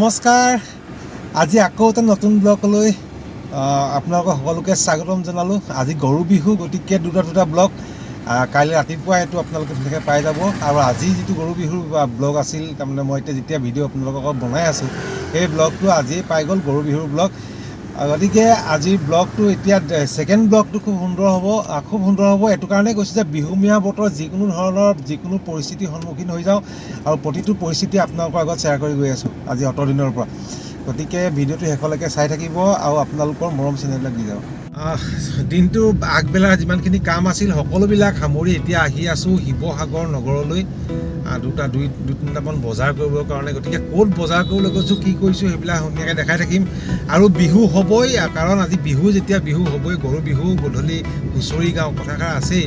নমস্কাৰ আজি আকৌ এটা নতুন ব্লগলৈ আপোনালোকক সকলোকে স্বাগতম জনালোঁ। আজি গৰু বিহু, গতিকে দুটা ব্লগ কাইলৈ ৰাতিপুৱা এইটো আপোনালোকে ধুনীয়াকৈ পাই যাব। আৰু আজি যিটো গৰু বিহুৰ ব্লগ আছিল, তাৰমানে মই এতিয়া যেতিয়া ভিডিঅ' আপোনালোকক বনাই আছোঁ সেই ব্লগটো আজিয়ে পাই গ'ল, গৰু বিহুৰ ব্লগ। গতিকে আজিৰ ব্লগটো এতিয়া ছেকেণ্ড ব্লগটো খুব সুন্দৰ হ'ব। এইটো কাৰণেই কৈছোঁ যে বিহুমীয়া বতৰ যিকোনো ধৰণৰ যিকোনো পৰিস্থিতিৰ সন্মুখীন হৈ যাওঁ আৰু প্ৰতিটো পৰিস্থিতি আপোনালোকৰ আগত শ্বেয়াৰ কৰি গৈ আছোঁ আজি অতদিনৰ পৰা। গতিকে ভিডিঅ'টো শেষলৈকে চাই থাকিব আৰু আপোনালোকৰ মৰম চেনেলবিলাক দি যাব। দিনটো আগবেলা যিমানখিনি কাম আছিল সকলোবিলাক সামৰি এতিয়া আহি আছোঁ শিৱসাগৰ নগৰলৈ। দুই তিনিটামান বজাৰ কৰিবৰ কাৰণে। গতিকে ক'ত বজাৰ কৰিবলৈ গৈছোঁ, কি কৰিছোঁ সেইবিলাক ধুনীয়াকৈ দেখাই থাকিম। আৰু বিহু হ'বই, কাৰণ আজি বিহু যেতিয়া বিহু হ'বই, গৰু বিহু, গধূলি হুঁচৰি গাঁও কথাষাৰ আছেই।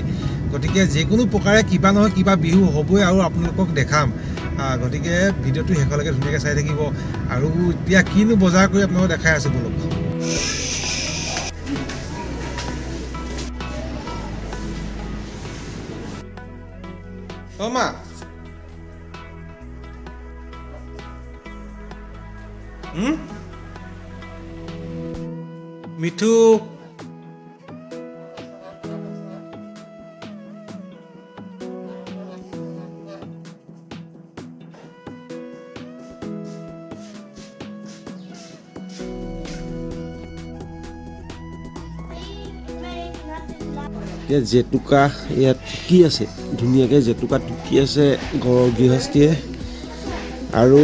গতিকে যিকোনো প্ৰকাৰে কিবা নহয় কিবা বিহু হ'বই আৰু আপোনালোকক দেখাম। গতিকে ভিডিঅ'টো শেষলৈকে ধুনীয়াকৈ চাই থাকিব। আৰু এতিয়া কিনো বজাৰ কৰি আপোনালোকক দেখাই আছোঁ বলক। মা মিঠু এতিয়া জেতুকা ইয়াত টুকি আছে, ধুনীয়াকৈ জেতুকা টুকি আছে ঘৰৰ গৃহস্থীয়ে। আৰু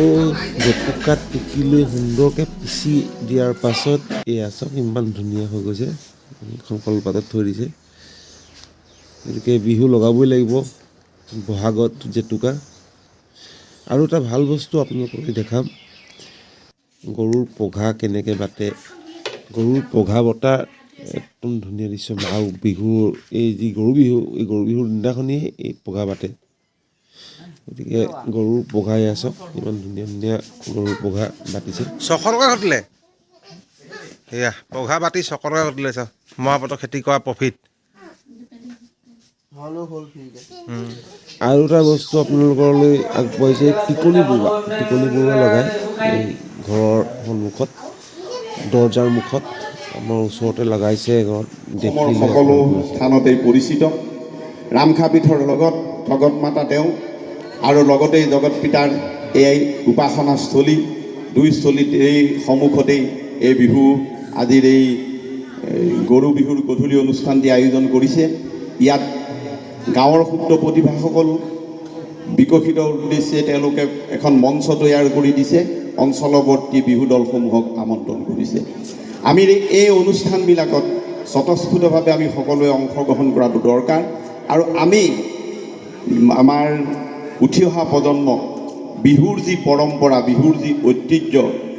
জেতুকা টুকি লৈ সুন্দৰকৈ পিচি দিয়াৰ পাছত এয়া চাওক ইমান ধুনীয়া হৈ গৈছে, এখন কলপাতত থৈ দিছে। গতিকে বিহু লগাবই লাগিব বহাগত জেতুকা। আৰু এটা ভাল বস্তু আপোনালোকক দেখাম, গৰুৰ পঘা কেনেকৈ বাটে। গৰুৰ পঘা বটা একদম ধুনীয়া দৃশ্য। আৰু বিহুৰ এই যি গৰু বিহু, এই গৰু বিহুৰ দিনাখনেই এই পঘা বাটে। গতিকে গৰুৰ পঘা এয়া চাওক, ইমান ধুনীয়া গৰুৰ পঘা বাটিছে। 600 টকা ঘটিলে, এয়া পঘা বাটি 600 টকা ঘটিলে। চাওক মৰাপাটৰ খেতি কৰা প্ৰফিট। আৰু এটা বস্তু আপোনালোকলৈ আগবাঢ়িছে, টিকলি বৰুৱা লগাই এই ঘৰৰ সন্মুখত, দৰজাৰ মুখত আমাৰ ওচৰতে লগাইছে। অসমৰ সকলো স্থানতেই পৰিচিত ৰামখাপীঠৰ লগত জগত মাতা তেওঁ, আৰু লগতেই জগত পিতাৰ এই উপাসনাস্থলী, দুই স্থলীত এই সন্মুখতেই এই বিহু আজিৰ এই গৰু বিহুৰ গধূলি অনুষ্ঠানটি আয়োজন কৰিছে। ইয়াত গাঁৱৰ সুপ্ত প্ৰতিভাসকল বিকশিত উদ্দেশ্যে তেওঁলোকে এখন মঞ্চ তৈয়াৰ কৰি দিছে, অঞ্চলৱৰ্তী বিহু দলসমূহক আমন্ত্ৰণ কৰিছে। আমি এই অনুষ্ঠানবিলাকত স্বতঃস্ফূৰ্তভাৱে আমি সকলোৱে অংশগ্ৰহণ কৰাটো দৰকাৰ। আৰু আমি আমাৰ উঠি অহা প্ৰজন্মক বিহুৰ যি পৰম্পৰা, বিহুৰ যি ঐতিহ্য,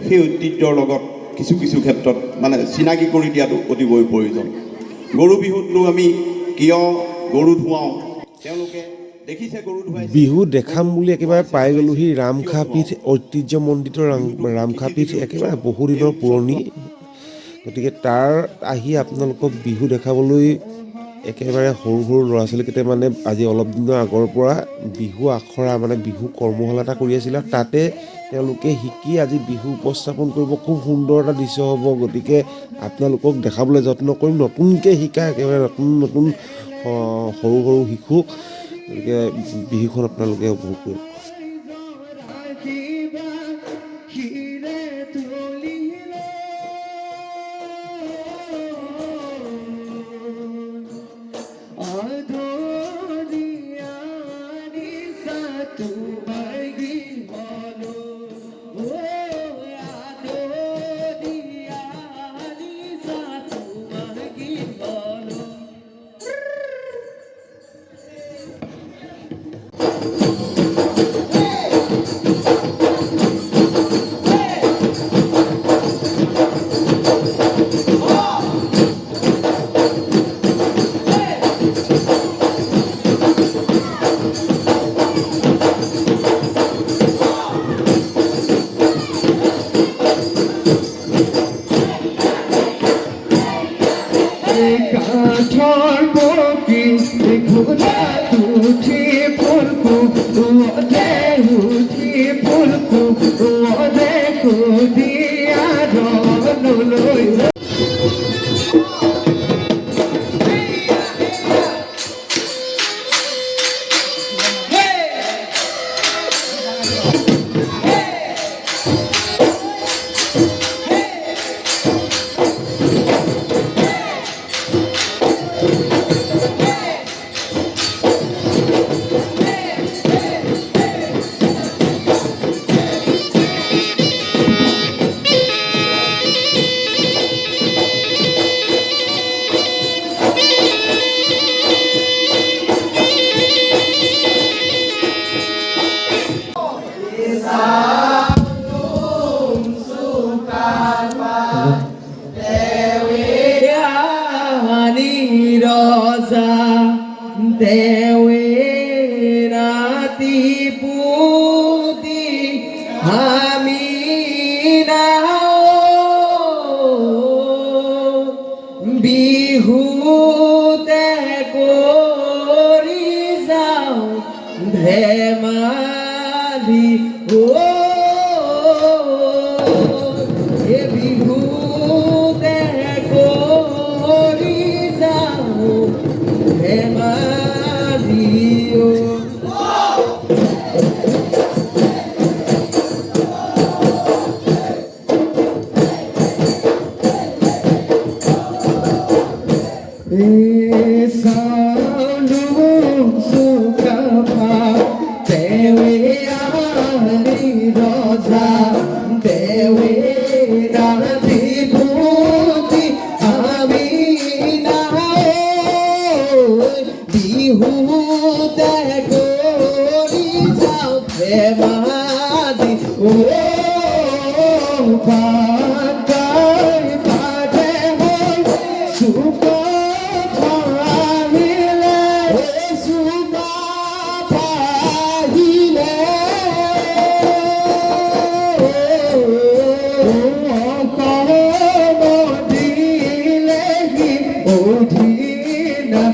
সেই ঐতিহ্যৰ লগত কিছু ক্ষেত্ৰত মানে চিনাকি কৰি দিয়াটো অতিকৈ প্ৰয়োজন। গৰু বিহুতনো আমি কিয় গৰু ধুৱাওঁ, তেওঁলোকে দেখিছে গৰু ধুৱাই। বিহু দেখাম বুলি একেবাৰে পাই গ'লোহি ৰামখাপীঠ ঐতিহ্যমণ্ডিত ৰামখাপীঠ, একেবাৰে বহুদিনৰ পুৰণি। গতিকে তাৰ আহি আপোনালোকক বিহু দেখাবলৈ একেবাৰে সৰু ল'ৰা ছোৱালীকেইটা মানে আজি অলপ দিনৰ আগৰ পৰা বিহু আখৰা মানে বিহু কৰ্মশালা এটা কৰি আছিলে। তাতে তেওঁলোকে শিকি আজি বিহু উপস্থাপন কৰিব। খুব সুন্দৰ এটা দৃশ্য হ'ব। গতিকে আপোনালোকক দেখাবলৈ যত্ন কৰিম, নতুনকৈ শিকা একেবাৰে নতুন সৰু শিশু। গতিকে বিহুখন আপোনালোকে উপভোগ কৰিব। Rosa, Dewe Rati Puti Hamina Bihu Te Kori Sao Dhemali Bihu Te Kori Sao Mario. Salung sukapa Dewi Ari Rosa Dewi Rati Puti Amina Bihu Te Kori Sao Premadi Pandai Pade Hoi Suka Pahile Suka Pahile Odina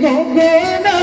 Gogona,